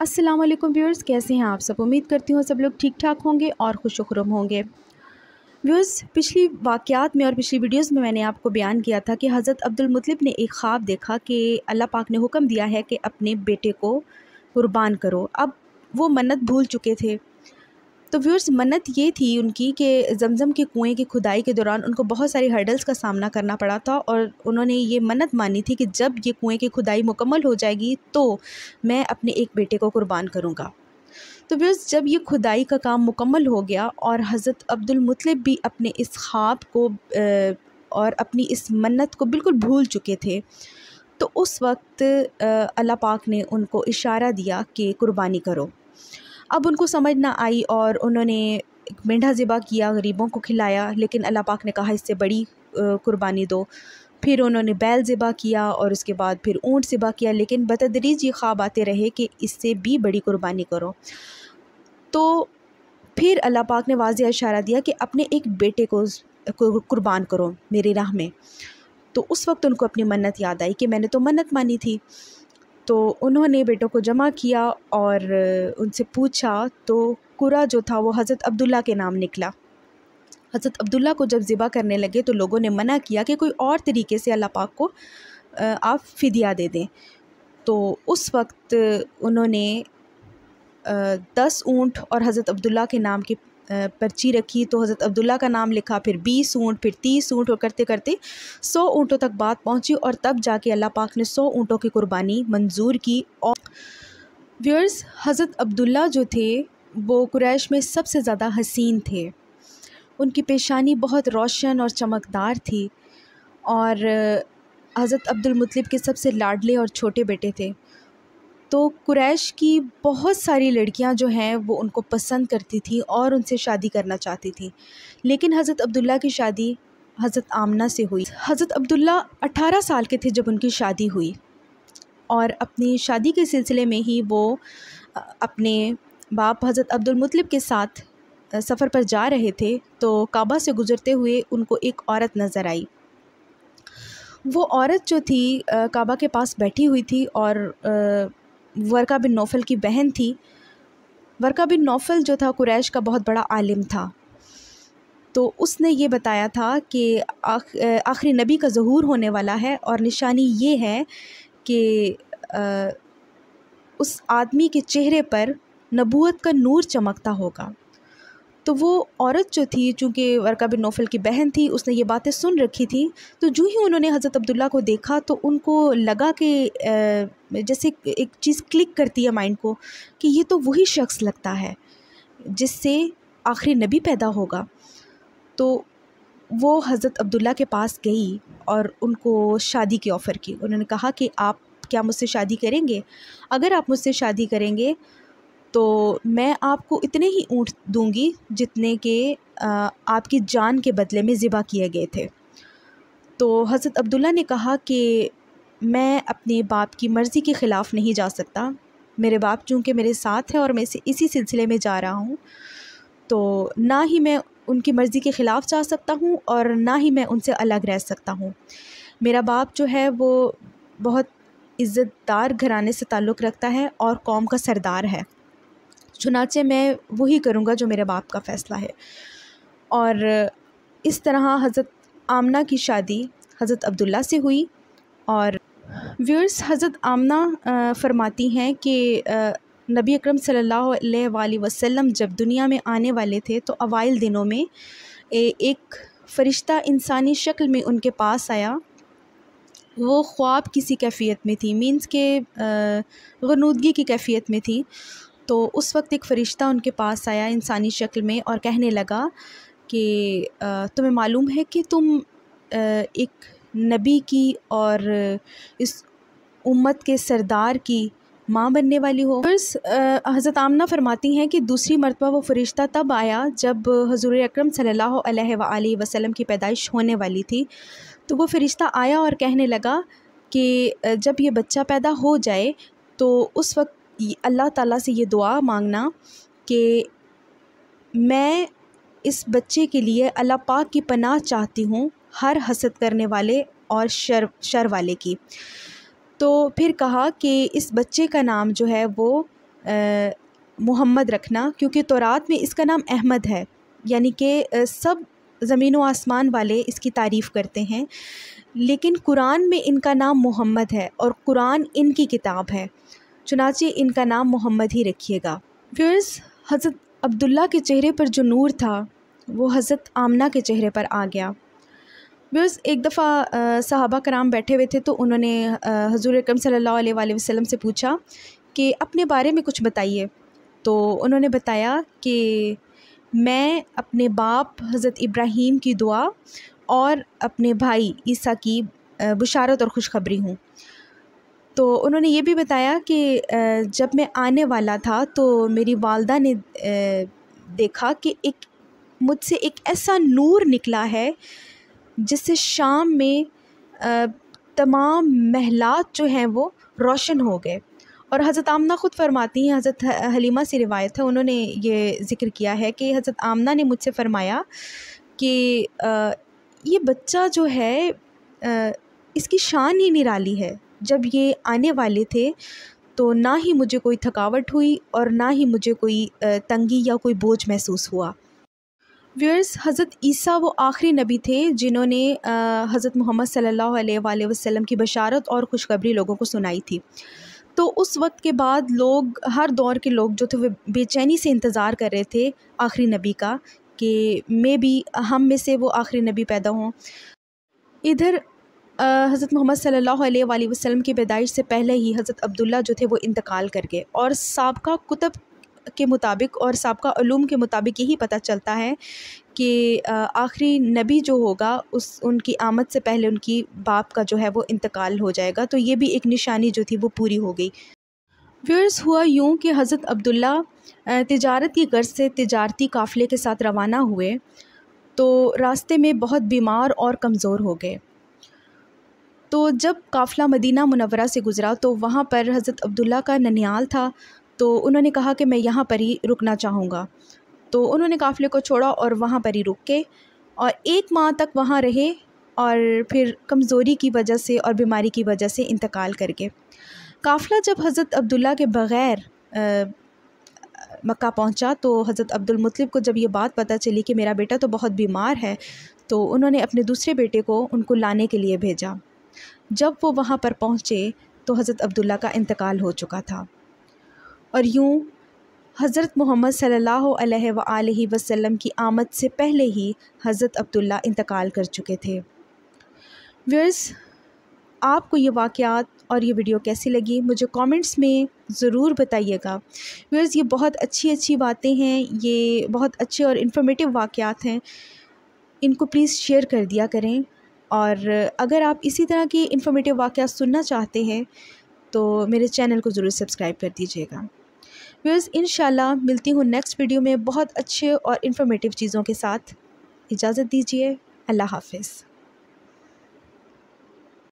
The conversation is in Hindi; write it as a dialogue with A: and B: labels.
A: अस्सलाम वालेकुम व्यूअर्स, कैसे हैं आप सब। उम्मीद करती हूँ सब लोग ठीक ठाक होंगे और खुश-खुर्रम होंगे। व्यूअर्स, पिछली वाक़यात में और पिछली वीडियोज़ में मैंने आपको बयान किया था कि हज़रत अब्दुल मुत्तलिब ने एक ख़्वाब देखा कि अल्लाह पाक ने हुक्म दिया है कि अपने बेटे को कुर्बान करो। अब वो मन्नत भूल चुके थे। तो व्यूअर्स, मन्नत ये थी उनकी कि ज़मज़म के कुएँ की खुदाई के दौरान उनको बहुत सारी हर्डल्स का सामना करना पड़ा था और उन्होंने ये मन्नत मानी थी कि जब ये कुएँ की खुदाई मुकम्मल हो जाएगी तो मैं अपने एक बेटे को कुर्बान करूँगा। तो व्यूअर्स, जब ये खुदाई का काम मुकम्मल हो गया और हज़रत अब्दुल मुत्तलिब भी अपने इस ख़्वाब को और अपनी इस मन्नत को बिल्कुल भूल चुके थे, तो उस वक्त अल्लाह पाक ने उनको इशारा दिया कि कुर्बानी करो। अब उनको समझ ना आई और उन्होंने एक मेंढा ज़िबा किया, गरीबों को खिलाया, लेकिन अल्लाह पाक ने कहा इससे बड़ी कुर्बानी दो। फिर उन्होंने बैल ज़िबा किया और उसके बाद फिर ऊँट ज़िबा किया, लेकिन बतदरीज ये ख्वाब आते रहे कि इससे भी बड़ी कुर्बानी करो। तो फिर अल्लाह पाक ने वाज़ेह इशारा दिया कि अपने एक बेटे को कुर्बान करो मेरी राह में। तो उस वक्त उनको अपनी मन्नत याद आई कि मैंने तो मन्नत मानी थी। तो उन्होंने बेटों को जमा किया और उनसे पूछा, तो कुरा जो था वो हज़रत अब्दुल्ला के नाम निकला। हज़रत अब्दुल्ला को जब ज़िबा करने लगे तो लोगों ने मना किया कि कोई और तरीके से अल्लाह पाक को आप फ़िदिया दे दें। तो उस वक्त उन्होंने 10 ऊँट और हज़रत अब्दुल्ला के नाम की पर्ची रखी। तो हज़रत अब्दुल्ला का नाम लिखा, फिर 20 ऊँट, फिर 30 ऊँट और करते करते 100 ऊँटों तक बात पहुँची और तब जाके अल्लाह पाक ने 100 ऊँटों की कुर्बानी मंजूर की। और व्यूअर्स, हज़रत अब्दुल्ला जो थे वो कुरैश में सबसे ज़्यादा हसीन थे। उनकी पेशानी बहुत रोशन और चमकदार थी और हज़रत अब्दुल मुत्तलिब के सबसे लाडले और छोटे बेटे थे। तो कुरैश की बहुत सारी लड़कियां जो हैं वो उनको पसंद करती थी और उनसे शादी करना चाहती थी, लेकिन हज़रत अब्दुल्ला की शादी हज़रत आमना से हुई। हज़रत अब्दुल्ला 18 साल के थे जब उनकी शादी हुई और अपनी शादी के सिलसिले में ही वो अपने बाप हज़रत अब्दुल मुत्तलिब के साथ सफ़र पर जा रहे थे। तो काबा से गुज़रते हुए उनको एक औरत नज़र आई। वो औरत जो थी काबा के पास बैठी हुई थी और वर्का बिन नौफल की बहन थी। वर्का बिन नौफल जो था कुरैश का बहुत बड़ा आलिम था। तो उसने ये बताया था कि आखिरी नबी का ज़हूर होने वाला है और निशानी ये है कि उस आदमी के चेहरे पर नबूवत का नूर चमकता होगा। तो वो औरत जो थी, चूँकि वर्का बिन नौफल की बहन थी, उसने ये बातें सुन रखी थी। तो जो ही उन्होंने हज़रत अब्दुल्ला को देखा तो उनको लगा कि जैसे एक चीज़ क्लिक करती है माइंड को कि ये तो वही शख्स लगता है जिससे आखिरी नबी पैदा होगा। तो वो हज़रत अब्दुल्ला के पास गई और उनको शादी की ऑफ़र की। उन्होंने कहा कि आप क्या मुझसे शादी करेंगे? अगर आप मुझसे शादी करेंगे तो मैं आपको इतने ही ऊँट दूंगी जितने के आपकी जान के बदले में ज़िबा किए गए थे। तो हज़रत अब्दुल्ला ने कहा कि मैं अपने बाप की मर्ज़ी के ख़िलाफ़ नहीं जा सकता। मेरे बाप चूँकि मेरे साथ हैं और मैं इसी सिलसिले में जा रहा हूँ, तो ना ही मैं उनकी मर्ज़ी के ख़िलाफ़ जा सकता हूँ और ना ही मैं उनसे अलग रह सकता हूँ। मेरा बाप जो है वो बहुत इज़्ज़तदार घराने से ताल्लुक़ रखता है और कौम का सरदार है। चुनाचे मैं वही करूँगा जो मेरे बाप का फ़ैसला है। और इस तरह हज़रत आमना की शादी हज़रत अब्दुल्ला से हुई। और व्यूअर्स, हज़रत आमना फ़रमाती हैं कि नबी अकरम सल्लल्लाहु अलैहि वसल्लम जब दुनिया में आने वाले थे तो अवाइल दिनों में एक फ़रिश्ता इंसानी शक्ल में उनके पास आया। वो ख्वाब किसी कैफ़ियत में थी, मीन्स के ग़नूदगी की कैफ़ियत में थी। तो उस वक्त एक फ़रिश्ता उनके पास आया इंसानी शक्ल में और कहने लगा कि तुम्हें मालूम है कि तुम एक नबी की और इस उम्मत के सरदार की माँ बनने वाली हो। बस हज़रत आमना फ़रमाती हैं कि दूसरी मरतबा वो फ़रिश्ता तब आया जब हुज़ूर अकरम सल्लल्लाहु अलैहि वसल्लम की पैदाइश होने वाली थी। तो वो फ़रिश्ता आया और कहने लगा कि जब ये बच्चा पैदा हो जाए तो उस वक्त अल्लाह ताला से ये दुआ मांगना कि मैं इस बच्चे के लिए अल्लाह पाक की पनाह चाहती हूँ हर हसद करने वाले और शर वाले की। तो फिर कहा कि इस बच्चे का नाम जो है वो मोहम्मद रखना, क्योंकि तौरात में इसका नाम अहमद है, यानी कि सब ज़मीन व आसमान वाले इसकी तारीफ़ करते हैं, लेकिन कुरान में इनका नाम मोहम्मद है और कुरान इनकी किताब है, चुनाचे इनका नाम मोहम्मद ही रखिएगा। व्यूअर्स, हज़रत अब्दुल्ला के चेहरे पर जो नूर था वो हज़रत आमना के चेहरे पर आ गया। व्यूअर्स, एक दफ़ा सहाबा कराम बैठे हुए थे तो उन्होंने हुज़ूर अकरम सल्लल्लाहु अलैहि वसल्लम से पूछा कि अपने बारे में कुछ बताइए। तो उन्होंने बताया कि मैं अपने बाप हज़रत इब्राहीम की दुआ और अपने भाई ईसा की बुशारत और खुशखबरी हूँ। तो उन्होंने ये भी बताया कि जब मैं आने वाला था तो मेरी वालदा ने देखा कि मुझसे एक ऐसा नूर निकला है जिससे शाम में तमाम महलात जो हैं वो रोशन हो गए। और हज़रत आमना ख़ुद फरमाती हैं, हज़रत हलीमा से रिवायत है, उन्होंने ये ज़िक्र किया है कि हज़रत आमना ने मुझसे फ़रमाया कि ये बच्चा जो है इसकी शान ही निराली है। जब ये आने वाले थे तो ना ही मुझे कोई थकावट हुई और ना ही मुझे कोई तंगी या कोई बोझ महसूस हुआ। व्यूअर्स, हज़रत ईसा वो आखिरी नबी थे जिन्होंने हज़रत मोहम्मद सल्लल्लाहु अलैहि वसल्लम की बशारत और खुशखबरी लोगों को सुनाई थी। तो उस वक्त के बाद लोग, हर दौर के लोग जो थे वो बेचैनी से इंतज़ार कर रहे थे आखिरी नबी का, कि मे बी हम में से वो आखिरी नबी पैदा हों। इधर हज़रत मोहम्मद सल्लल्लाहु अलैहि वसल्लम की पैदाइश से पहले ही हज़रत अब्दुल्ला जो थे वो इंतकाल कर गए। और साबका कुतब के मुताबिक और साबका उलूम के मुताबिक यही पता चलता है कि आखिरी नबी जो होगा उनकी आमद से पहले उनकी बाप का जो है वो इंतकाल हो जाएगा। तो ये भी एक निशानी जो थी वो पूरी हो गई। व्यूअर्स, हुआ यूँ कि हज़रत अब्दुल्ला तिजारत की गर्ज से तिजारती काफ़िले के साथ रवाना हुए तो रास्ते में बहुत बीमार और कमज़ोर हो गए। तो जब काफ़िला मदीना मुनव्वरा से गुज़रा तो वहाँ पर हज़रत अब्दुल्ला का ननिहाल था, तो उन्होंने कहा कि मैं यहाँ पर ही रुकना चाहूँगा। तो उन्होंने काफ़िले को छोड़ा और वहाँ पर ही रुक के और 1 माह तक वहाँ रहे और फिर कमज़ोरी की वजह से और बीमारी की वजह से इंतकाल कर गए। काफ़िला जब हज़रत अब्दुल्ला के बग़ैर मक्का पहुँचा तो हज़रत अब्दुल मुत्तलिब को जब ये बात पता चली कि मेरा बेटा तो बहुत बीमार है, तो उन्होंने अपने दूसरे बेटे को उनको लाने के लिए भेजा। जब वो वहाँ पर पहुँचे तो हज़रत अब्दुल्ला का इंतकाल हो चुका था और यूँ हज़रत मोहम्मद सल्लल्लाहु अलैहि वसल्लम की आमद से पहले ही हज़रत अब्दुल्ला इंतकाल कर चुके थे। व्यूअर्स, आपको ये वाक़यात और ये वीडियो कैसी लगी मुझे कमेंट्स में ज़रूर बताइएगा। व्यूअर्स, ये बहुत अच्छी बातें हैं, ये बहुत अच्छे और इन्फॉर्मेटिव वाक़यात हैं, इनको प्लीज़ शेयर कर दिया करें। और अगर आप इसी तरह की इन्फॉर्मेटिव वाक़यात सुनना चाहते हैं तो मेरे चैनल को ज़रूर सब्सक्राइब कर दीजिएगा। व्यूअर्स, इंशाल्लाह मिलती हूँ नेक्स्ट वीडियो में बहुत अच्छे और इन्फॉर्मेटिव चीज़ों के साथ। इजाज़त दीजिए। अल्लाह हाफ़िज़।